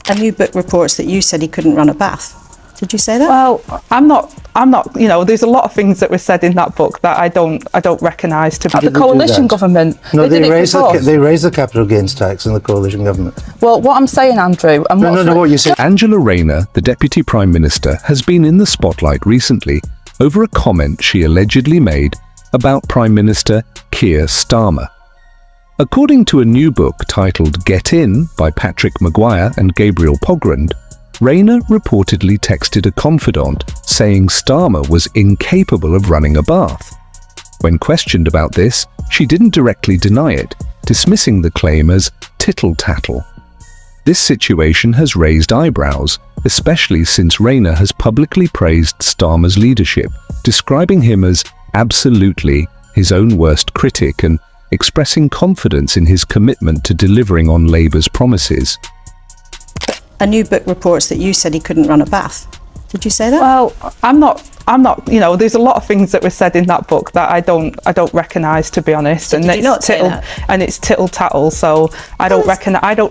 A new book reports that you said he couldn't run a bath. Did you say that? Well, I'm not, there's a lot of things that were said in that book that I don't recognise to be the coalition government. No, they raised the capital gains tax in the coalition government. Well, what I'm saying, Andrew, and what you say. Angela Rayner, the Deputy Prime Minister, has been in the spotlight recently over a comment she allegedly made about Prime Minister Keir Starmer. According to a new book titled Get In by Patrick Maguire and Gabriel Pogrund, Rayner reportedly texted a confidant saying Starmer was incapable of running a bath. When questioned about this, she didn't directly deny it, dismissing the claim as tittle-tattle. This situation has raised eyebrows, especially since Rayner has publicly praised Starmer's leadership, describing him as absolutely his own worst critic and expressing confidence in his commitment to delivering on Labour's promises. A new book reports that you said he couldn't run a bath. Did you say that? Well, I'm not, there's a lot of things that were said in that book that I don't recognise, to be honest. So and did you not say that? And it's tittle-tattle, so I don't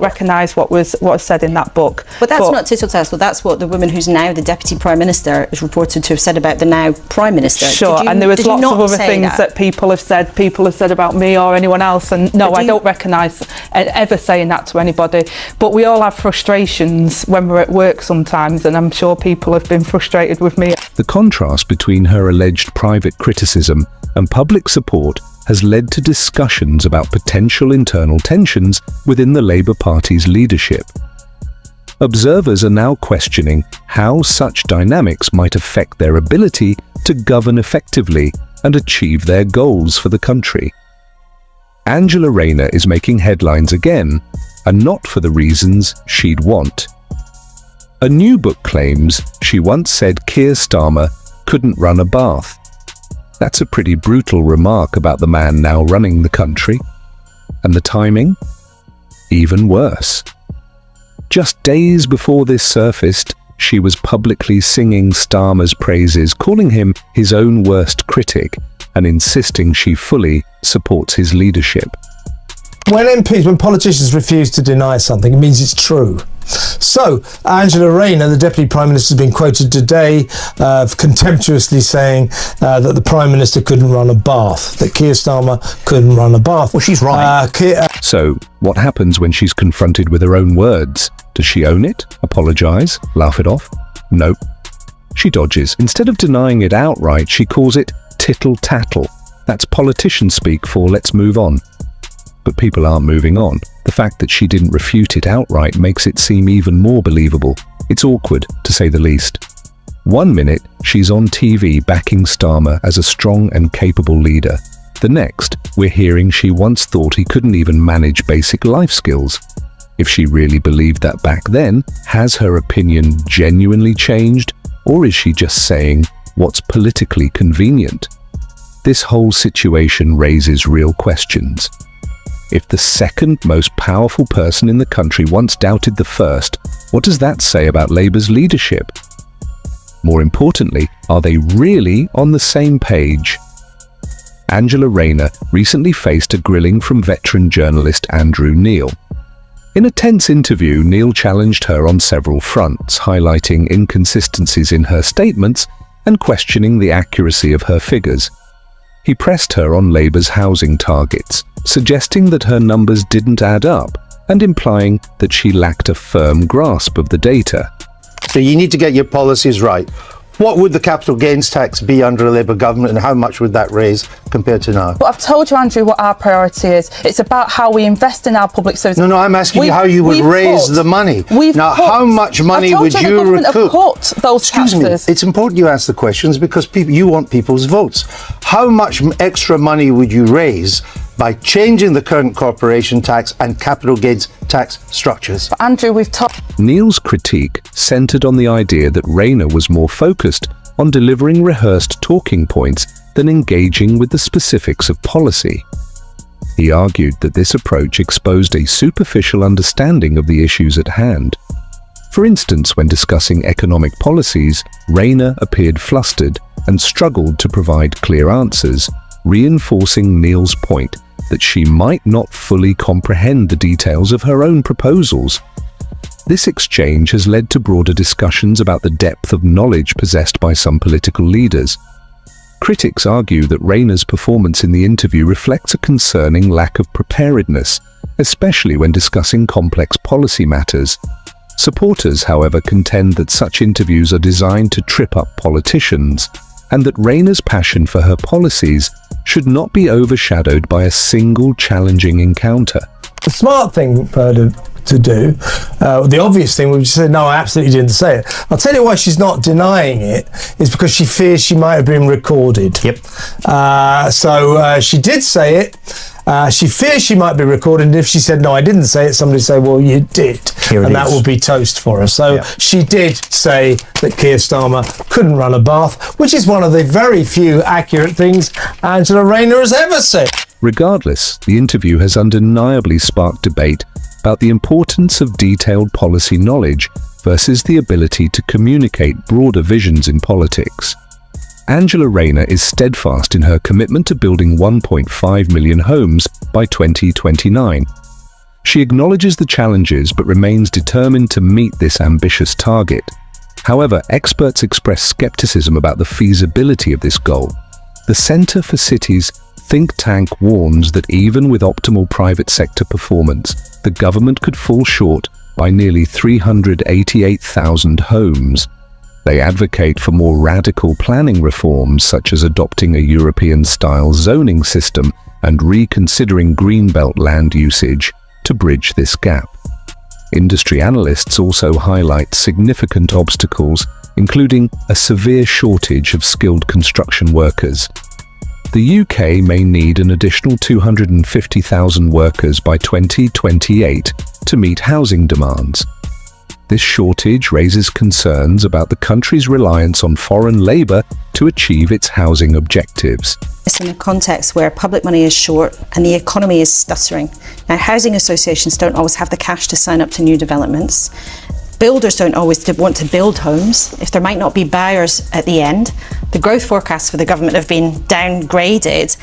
recognise what was said in that book. But that's not tittle-tattle, that's what the woman who's now the Deputy Prime Minister is reported to have said about the now Prime Minister. Sure, and there was lots of other things that people have said about me or anyone else, and no, I don't recognise ever saying that to anybody. But we all have frustrations when we're at work sometimes, and I'm sure people have been frustrated with me. The contrast between her alleged private criticism and public support has led to discussions about potential internal tensions within the Labour Party's leadership. Observers are now questioning how such dynamics might affect their ability to govern effectively and achieve their goals for the country. Angela Rayner is making headlines again, and not for the reasons she'd want. A new book claims she once said Keir Starmer couldn't run a bath. That's a pretty brutal remark about the man now running the country. And the timing? Even worse. Just days before this surfaced, she was publicly singing Starmer's praises, calling him his own worst critic, and insisting she fully supports his leadership. When politicians refuse to deny something, it means it's true. So, Angela Rayner, the Deputy Prime Minister, has been quoted today contemptuously saying that the Prime Minister couldn't run a bath, that Keir Starmer couldn't run a bath. Well, she's right. So, what happens when she's confronted with her own words? Does she own it, apologise, laugh it off? Nope. She dodges. Instead of denying it outright, she calls it tittle-tattle. That's politician speak for let's move on. But people aren't moving on. The fact that she didn't refute it outright makes it seem even more believable. It's awkward, to say the least. One minute, she's on TV backing Starmer as a strong and capable leader. The next, we're hearing she once thought he couldn't even manage basic life skills. If she really believed that back then, has her opinion genuinely changed, or is she just saying what's politically convenient? This whole situation raises real questions. If the second most powerful person in the country once doubted the first, what does that say about Labour's leadership? More importantly, are they really on the same page? Angela Rayner recently faced a grilling from veteran journalist Andrew Neil. In a tense interview, Neil challenged her on several fronts, highlighting inconsistencies in her statements and questioning the accuracy of her figures. He pressed her on Labour's housing targets, suggesting that her numbers didn't add up and implying that she lacked a firm grasp of the data. So you need to get your policies right. What would the capital gains tax be under a Labour government, and how much would that raise compared to now? But I've told you, Andrew, what our priority is. It's about how we invest in our public services. No, I'm asking you how you would raise the money. How much money would you recoup? Those taxes. It's important you ask the questions because you want people's votes. How much extra money would you raise by changing the current corporation tax and capital gains tax structures? But Andrew, we've talked. Neil's critique centred on the idea that Rayner was more focused on delivering rehearsed talking points than engaging with the specifics of policy. He argued that this approach exposed a superficial understanding of the issues at hand. For instance, when discussing economic policies, Rayner appeared flustered and struggled to provide clear answers, reinforcing Neil's point that she might not fully comprehend the details of her own proposals. This exchange has led to broader discussions about the depth of knowledge possessed by some political leaders. Critics argue that Rayner's performance in the interview reflects a concerning lack of preparedness, especially when discussing complex policy matters. Supporters, however, contend that such interviews are designed to trip up politicians, and that Rayner's passion for her policies should not be overshadowed by a single challenging encounter. The smart thing for her to do, the obvious thing would be to say, no, I absolutely didn't say it. I'll tell you why she's not denying it, is because she fears she might have been recorded. Yep. So she did say it. She fears she might be recorded, and if she said, no, I didn't say it, somebody say, well, you did. And that will be toast for her. So she did say that Keir Starmer couldn't run a bath, which is one of the very few accurate things Angela Rayner has ever said. Regardless, the interview has undeniably sparked debate about the importance of detailed policy knowledge versus the ability to communicate broader visions in politics. Angela Rayner is steadfast in her commitment to building 1.5 million homes by 2029. She acknowledges the challenges but remains determined to meet this ambitious target. However, experts express skepticism about the feasibility of this goal. The Centre for Cities think tank warns that even with optimal private sector performance, the government could fall short by nearly 388,000 homes. They advocate for more radical planning reforms, such as adopting a European-style zoning system and reconsidering greenbelt land usage to bridge this gap. Industry analysts also highlight significant obstacles, including a severe shortage of skilled construction workers. The UK may need an additional 250,000 workers by 2028 to meet housing demands. This shortage raises concerns about the country's reliance on foreign labour to achieve its housing objectives. It's in a context where public money is short and the economy is stuttering. Now, housing associations don't always have the cash to sign up to new developments. Builders don't always want to build homes if there might not be buyers at the end. The growth forecasts for the government have been downgraded.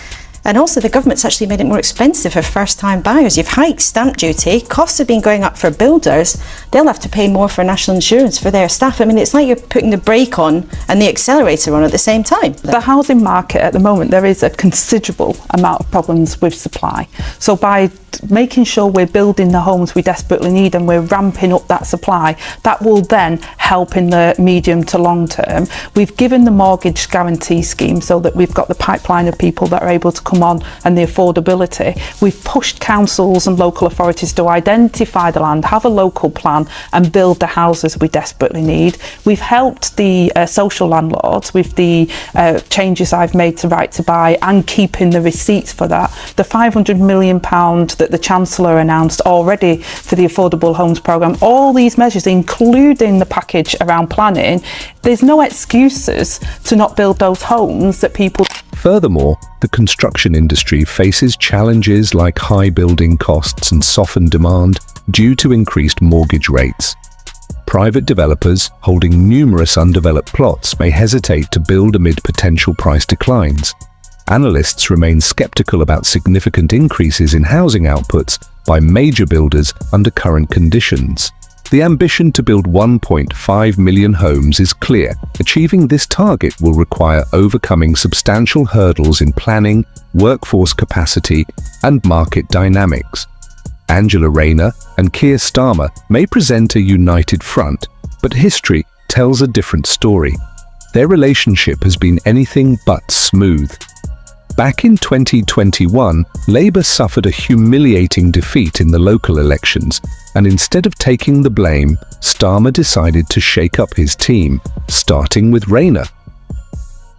And also the government's actually made it more expensive for first-time buyers. You've hiked stamp duty, costs have been going up for builders, they'll have to pay more for national insurance for their staff. I mean, it's like you're putting the brake on and the accelerator on at the same time. The housing market at the moment, there is a considerable amount of problems with supply. So by making sure we're building the homes we desperately need and we're ramping up that supply, that will then help in the medium to long term. We've given the mortgage guarantee scheme so that we've got the pipeline of people that are able to come on and the affordability. We've pushed councils and local authorities to identify the land, have a local plan and build the houses we desperately need. We've helped the social landlords with the changes I've made to Right to Buy and keeping the receipts for that. The £500 million that the Chancellor announced already for the Affordable Homes Programme, all these measures, including the package around planning, there's no excuses to not build those homes that people... Furthermore, the construction industry faces challenges like high building costs and softened demand due to increased mortgage rates. Private developers holding numerous undeveloped plots may hesitate to build amid potential price declines. Analysts remain skeptical about significant increases in housing outputs by major builders under current conditions. The ambition to build 1.5 million homes is clear. Achieving this target will require overcoming substantial hurdles in planning, workforce capacity, and market dynamics. Angela Rayner and Keir Starmer may present a united front, but history tells a different story. Their relationship has been anything but smooth. Back in 2021, Labour suffered a humiliating defeat in the local elections, and instead of taking the blame, Starmer decided to shake up his team, starting with Rayner.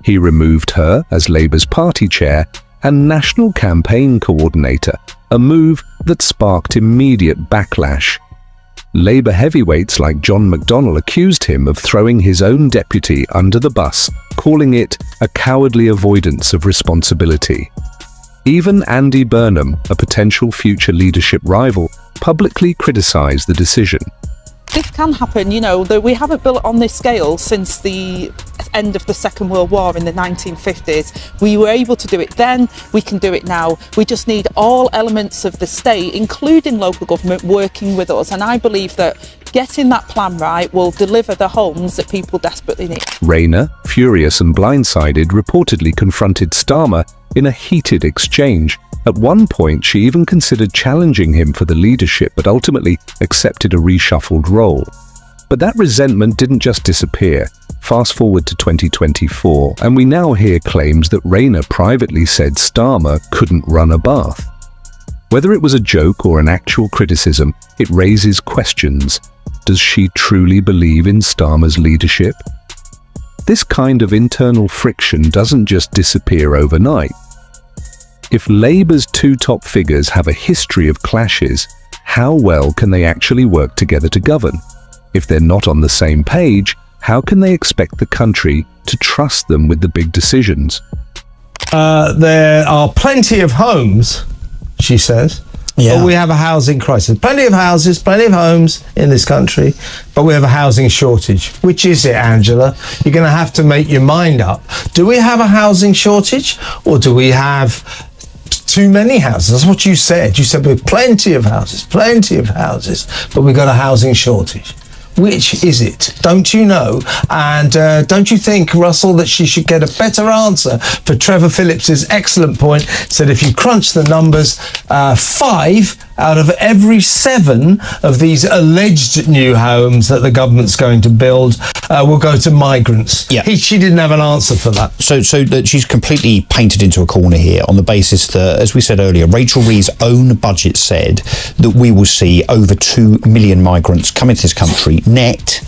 He removed her as Labour's party chair and national campaign coordinator, a move that sparked immediate backlash. Labour heavyweights like John McDonnell accused him of throwing his own deputy under the bus, calling it a cowardly avoidance of responsibility. Even Andy Burnham, a potential future leadership rival, publicly criticised the decision. This can happen, you know, we haven't built on this scale since the end of the Second World War in the 1950s. We were able to do it then, we can do it now. We just need all elements of the state, including local government, working with us. And I believe that getting that plan right will deliver the homes that people desperately need. Rayner, furious and blindsided, reportedly confronted Starmer in a heated exchange. At one point, she even considered challenging him for the leadership, but ultimately accepted a reshuffled role. But that resentment didn't just disappear. Fast forward to 2024, and we now hear claims that Rayner privately said Starmer couldn't run a bath. Whether it was a joke or an actual criticism, it raises questions. Does she truly believe in Starmer's leadership? This kind of internal friction doesn't just disappear overnight. If Labour's two top figures have a history of clashes, how well can they actually work together to govern? If they're not on the same page, how can they expect the country to trust them with the big decisions? There are plenty of homes, she says, but we have a housing crisis. Plenty of houses, plenty of homes in this country, but we have a housing shortage. Which is it, Angela? You're going to have to make your mind up. Do we have a housing shortage, or do we have too many houses? That's what you said. You said we have plenty of houses, but we've got a housing shortage. Which is it? Don't you know? And don't you think, Russell, that she should get a better answer for Trevor Phillips's excellent point? Said if you crunch the numbers, 5 out of every 7 of these alleged new homes that the government's going to build will go to migrants. Yeah. She didn't have an answer for that. So that she's completely painted into a corner here on the basis that, as we said earlier, Rachel Reeves' own budget said that we will see over 2 million migrants come into this country, net,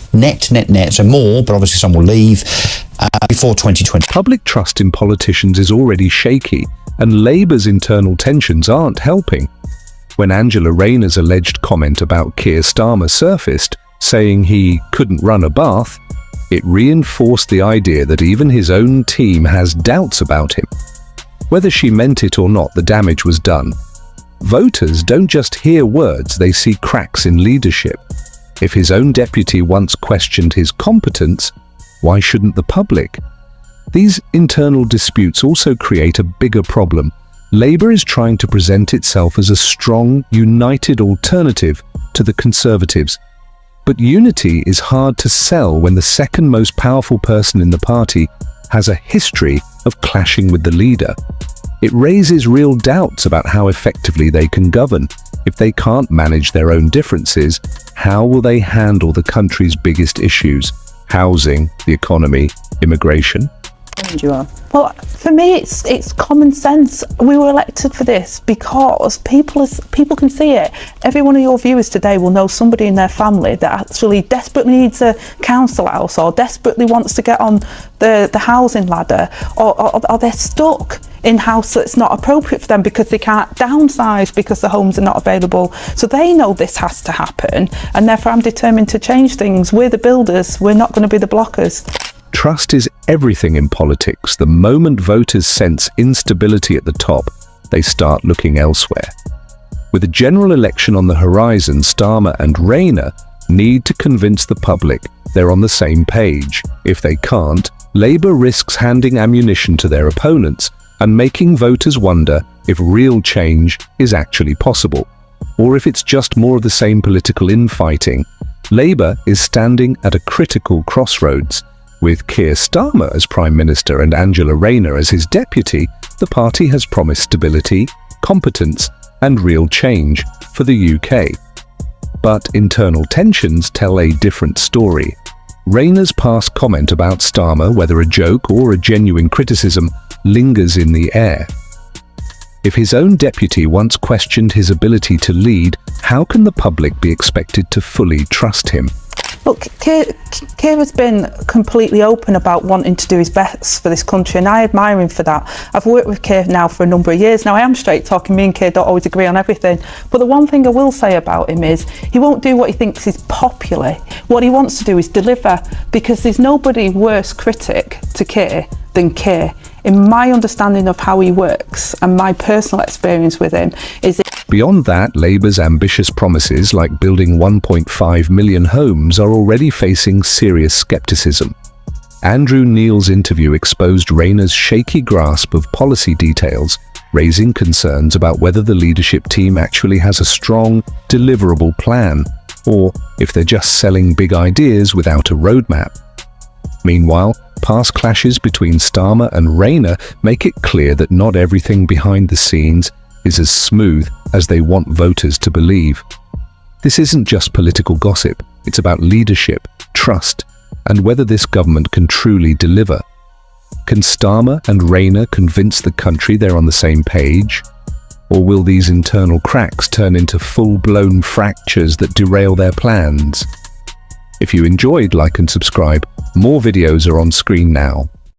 so more, but obviously some will leave, before 2020. Public trust in politicians is already shaky, and Labour's internal tensions aren't helping. When Angela Rayner's alleged comment about Keir Starmer surfaced, saying he couldn't run a bath, it reinforced the idea that even his own team has doubts about him. Whether she meant it or not, the damage was done. Voters don't just hear words, they see cracks in leadership. If his own deputy once questioned his competence, why shouldn't the public? These internal disputes also create a bigger problem. Labour is trying to present itself as a strong, united alternative to the Conservatives. But unity is hard to sell when the second most powerful person in the party has a history of clashing with the leader. It raises real doubts about how effectively they can govern. If they can't manage their own differences, how will they handle the country's biggest issues? Housing, the economy, immigration? Well, for me, it's common sense. We were elected for this because people can see it. Every one of your viewers today will know somebody in their family that actually desperately needs a council house, or desperately wants to get on the housing ladder, or they're stuck in house that's not appropriate for them because they can't downsize because the homes are not available. So they know this has to happen, and therefore I'm determined to change things. We're the builders, we're not going to be the blockers. Trust is everything in politics. The moment voters sense instability at the top, they start looking elsewhere. With a general election on the horizon, Starmer and Rayner need to convince the public they're on the same page. If they can't, Labour risks handing ammunition to their opponents and making voters wonder if real change is actually possible, or if it's just more of the same political infighting. Labour is standing at a critical crossroads. With Keir Starmer as Prime Minister and Angela Rayner as his deputy, the party has promised stability, competence, and real change for the UK. But internal tensions tell a different story. Rayner's past comment about Starmer, whether a joke or a genuine criticism, lingers in the air. If his own deputy once questioned his ability to lead, how can the public be expected to fully trust him? Look, Keir has been completely open about wanting to do his best for this country, and I admire him for that. I've worked with Keir now for a number of years. Now, I am straight talking. Me and Keir don't always agree on everything. But the one thing I will say about him is he won't do what he thinks is popular. What he wants to do is deliver, because there's nobody worse critic to Keir than Keir. In my understanding of how he works and my personal experience with him is... Beyond that, Labour's ambitious promises, like building 1.5 million homes, are already facing serious scepticism. Andrew Neil's interview exposed Rayner's shaky grasp of policy details, raising concerns about whether the leadership team actually has a strong, deliverable plan. or if they're just selling big ideas without a roadmap. Meanwhile, past clashes between Starmer and Rayner make it clear that not everything behind the scenes is as smooth as they want voters to believe. This isn't just political gossip, it's about leadership, trust, and whether this government can truly deliver. Can Starmer and Rayner convince the country they're on the same page? Or will these internal cracks turn into full-blown fractures that derail their plans? If you enjoyed, like and subscribe. More videos are on screen now.